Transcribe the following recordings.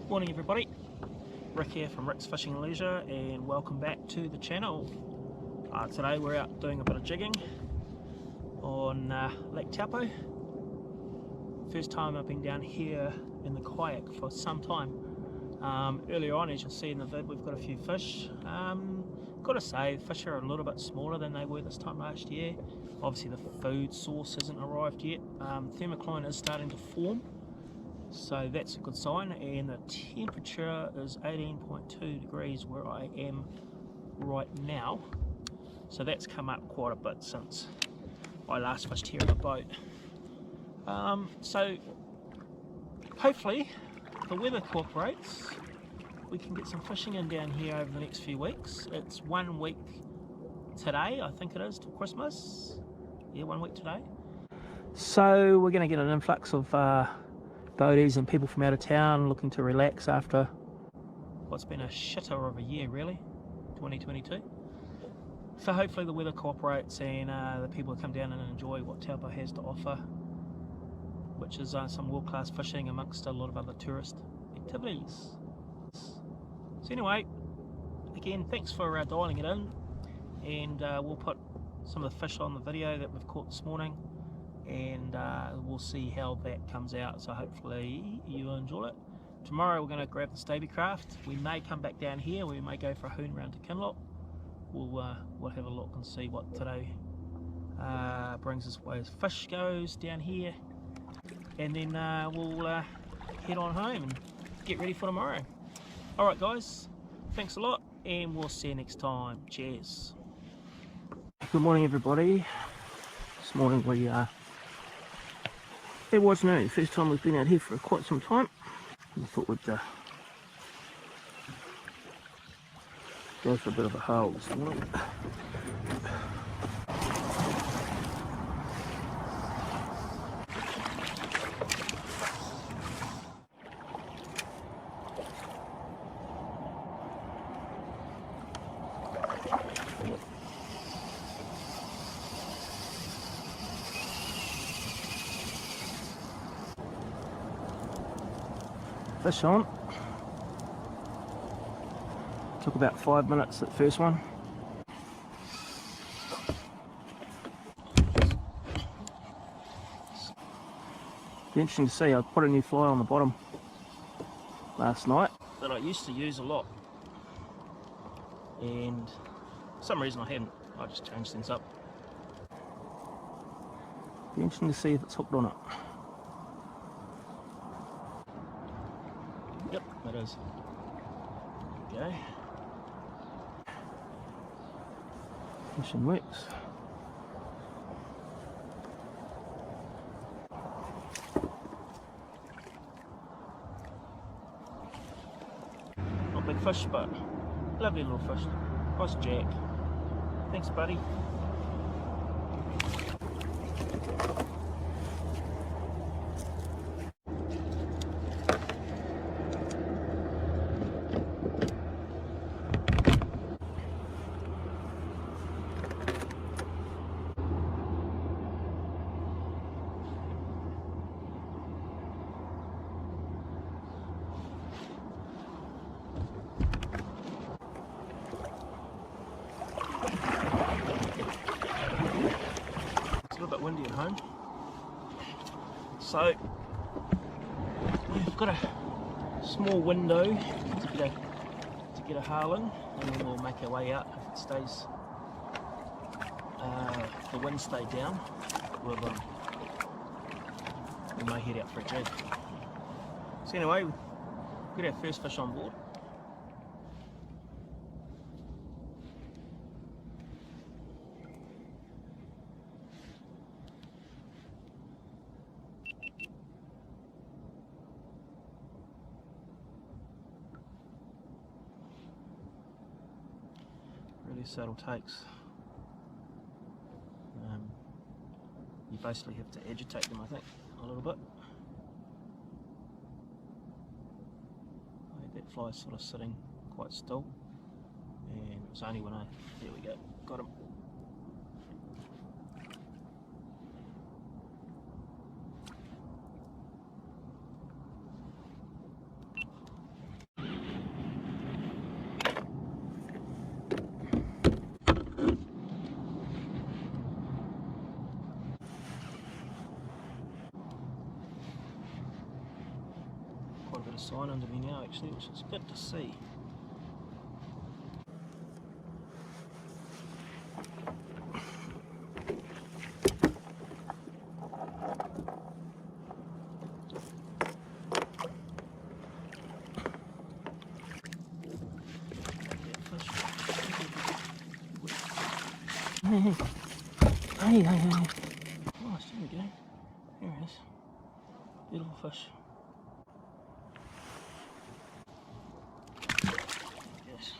Morning everybody, Rick here from Rick's Fishing and Leisure, and welcome back to the channel. Today we're out doing a bit of jigging on Lake Taupo. First time I've been down here in the Kayak for some time. Earlier on, as you'll see in the vid, we've got a few fish. Gotta say, the fish are a little bit smaller than they were this time last year. Obviously the food source hasn't arrived yet. Thermocline is starting to form, so that's a good sign, and the temperature is 18.2 degrees where I am right now, so that's come up quite a bit since I last fished here in a boat. So hopefully the weather cooperates, we can get some fishing in down here over the next few weeks. It's 1 week today, I think it is, till Christmas. Yeah, 1 week today. So we're going to get an influx of boaties and people from out of town looking to relax after what's been a shitter of a year, really, 2022. So hopefully the weather cooperates and the people come down and enjoy what Taupo has to offer, which is some world-class fishing amongst a lot of other tourist activities. So anyway, again, thanks for dialing it in, and we'll put some of the fish on the video that we've caught this morning, and we'll see how that comes out, so hopefully you enjoy it. Tomorrow we're going to grab the Staby craft. We may come back down here, we may go for a hoon round to Kinloch. We'll have a look and see what today brings us way as fish goes down here, and then we'll head on home and get ready for tomorrow. Alright guys, thanks a lot, and we'll see you next time. Cheers. Good morning everybody. This morning it was the first time we've been out here for quite some time. I thought we'd go for a bit of a haul this morning. Fish on. Took about 5 minutes at first one. Be interesting to see. I put a new fly on the bottom last night that I used to use a lot, and for some reason I haven't. I just changed things up. Be interesting to see if it's hooked on it. Yep, that is. There we go. Fishing works. Not big fish, but lovely little fish. Nice jack. Thanks, buddy. A little bit windy at home, so we've got a small window to get a haul in, and then we'll make our way out. If it stays, if the wind stay down, we may head out for a jig. So anyway, we've got our first fish on board. Really subtle takes. You basically have to agitate them, I think, a little bit. That fly's sort of sitting quite still, and it was only when there we go, got him. a sign under me now actually, which is good to see. Hey. Nice, there we go. There it is. Beautiful fish. Yes.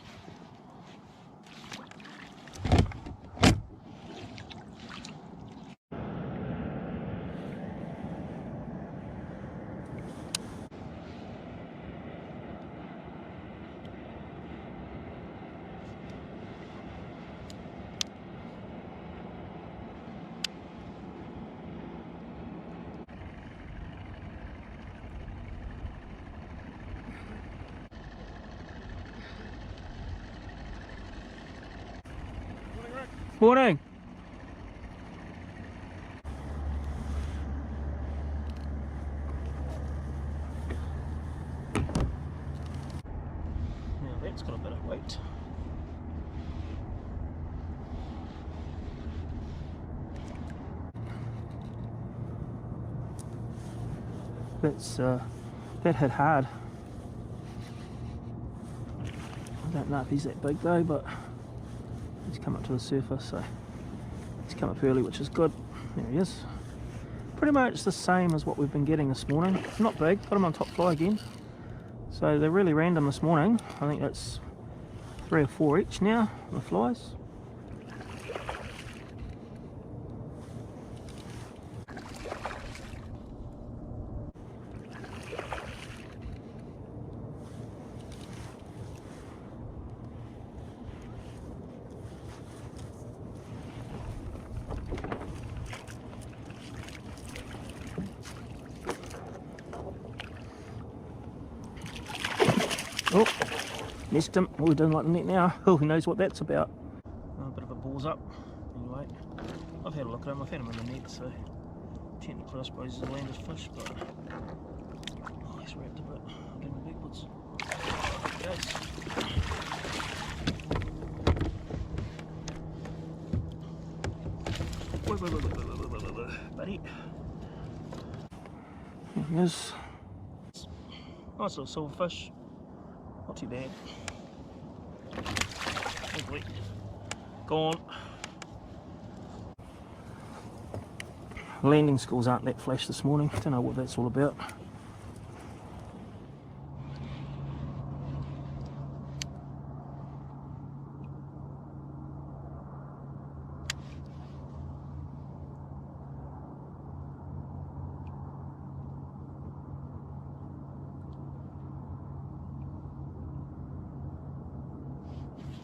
Morning. Now that's got a bit of weight. That hit hard. I don't know if he's that big though, but he's come up to the surface, so he's come up early, which is good. There he is. Pretty much the same as what we've been getting this morning. Not big, got him on top fly again. So they're really random this morning. I think that's 3 or 4 each now, the flies. Oh, missed him. Oh, he doesn't like the net now. Oh, he knows what that's about. Oh, a bit of a balls up. Anyway, I've had a look at him. I've had him in the net, so technically I suppose he's a landed fish, but oh, he's wrapped a bit. I'm getting backwards. Yes. Buddy. There he is. Nice little silverfish. Not too bad. Ugly. Gone. Landing schools aren't that flash this morning. Don't know what that's all about.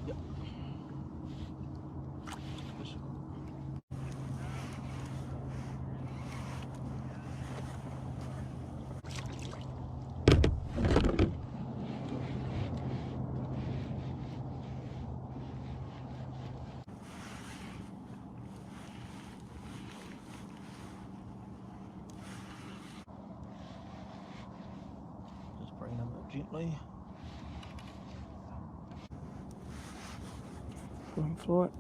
Yep. Just bring them up gently. Going flight.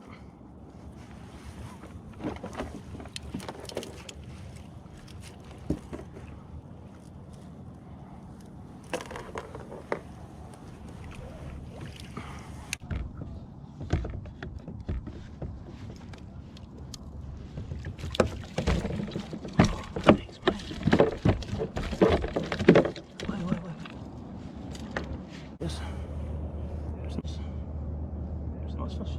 Thanks, mate. Wait. Yes. There's a nice fish.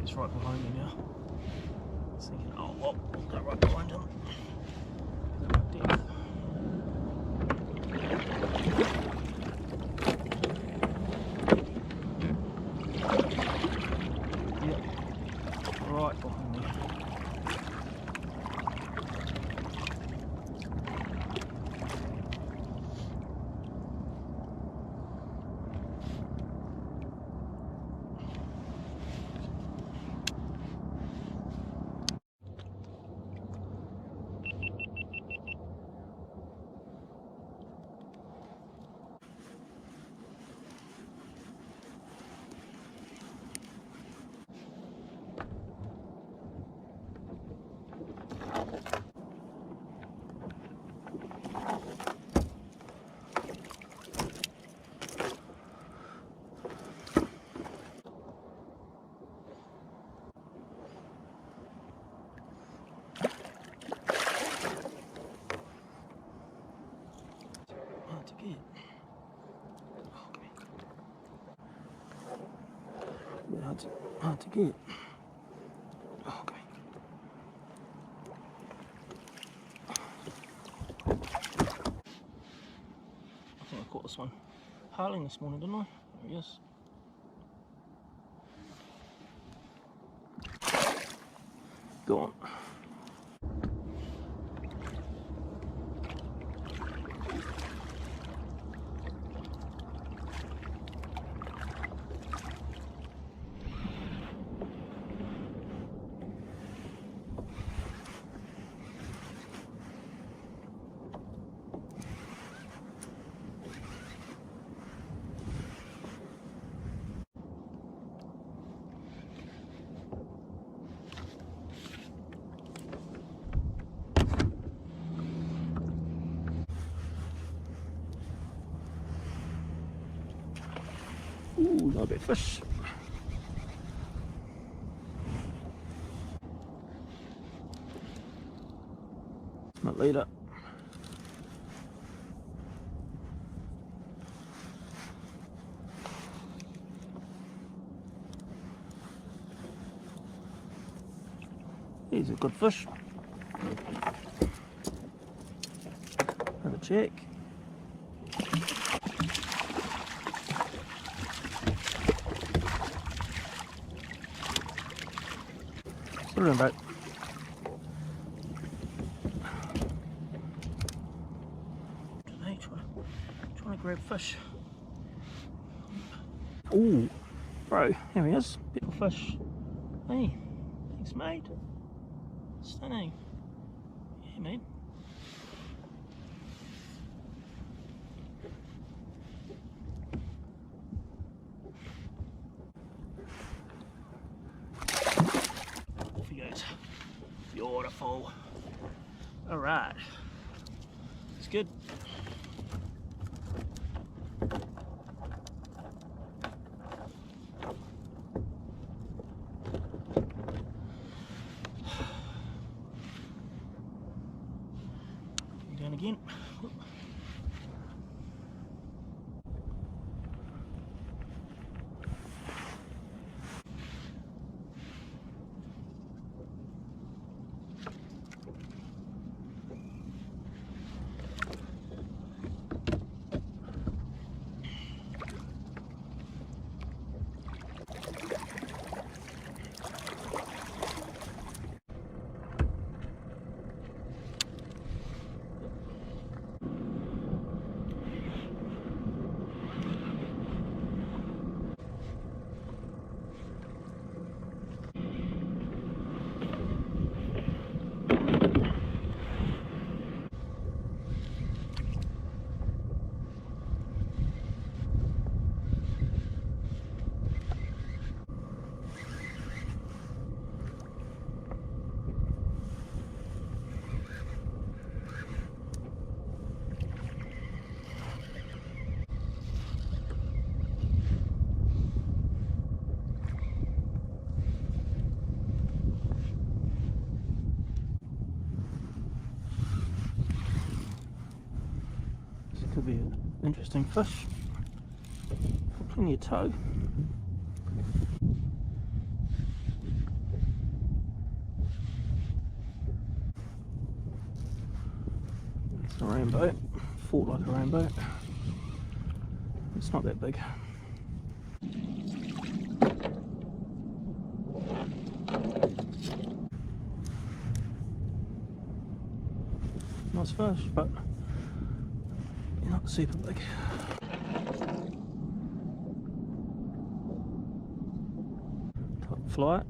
He's right behind me now. I was thinking, oh well, we'll go right behind him. Depth. Yep, right behind me. Hard to get. Hard to get. Okay. I think I caught this one harling this morning, didn't I? There he is. Go on. Ooh, not a big fish. Not leader. He's a good fish. Have a check. Put it in, boat. Today, trying to grab fish. Ooh, bro, here he is. Little fish. Hey, thanks, mate. Stunning. Yeah, mate. Off he goes. Beautiful. All right. It's good. Down again. Could be an interesting fish. Got plenty of tow. It's a rainbow, fought like a rainbow. It's not that big. Nice fish, but not super big. Top fly it.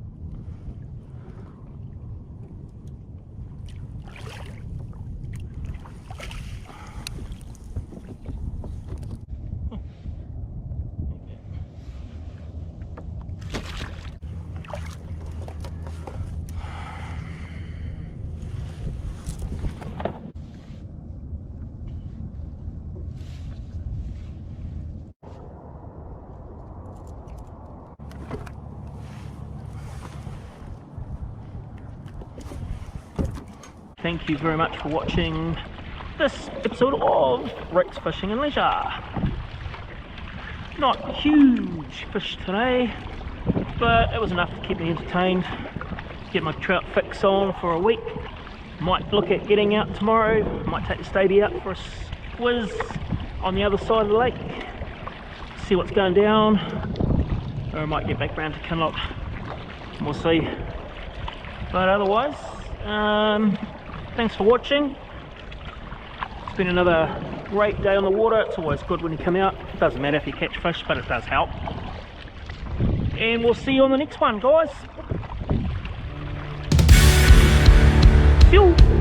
Thank you very much for watching this episode of Rick's Fishing and Leisure. Not huge fish today, but it was enough to keep me entertained, get my trout fix on for a week. Might look at getting out tomorrow, might take the Stady out for a squiz on the other side of the lake, see what's going down, or I might get back round to Kinloch, we'll see. But otherwise, thanks for watching. It's been another great day on the water. It's always good when you come out. It doesn't matter if you catch fish, but it does help. And we'll see you on the next one, guys. See you.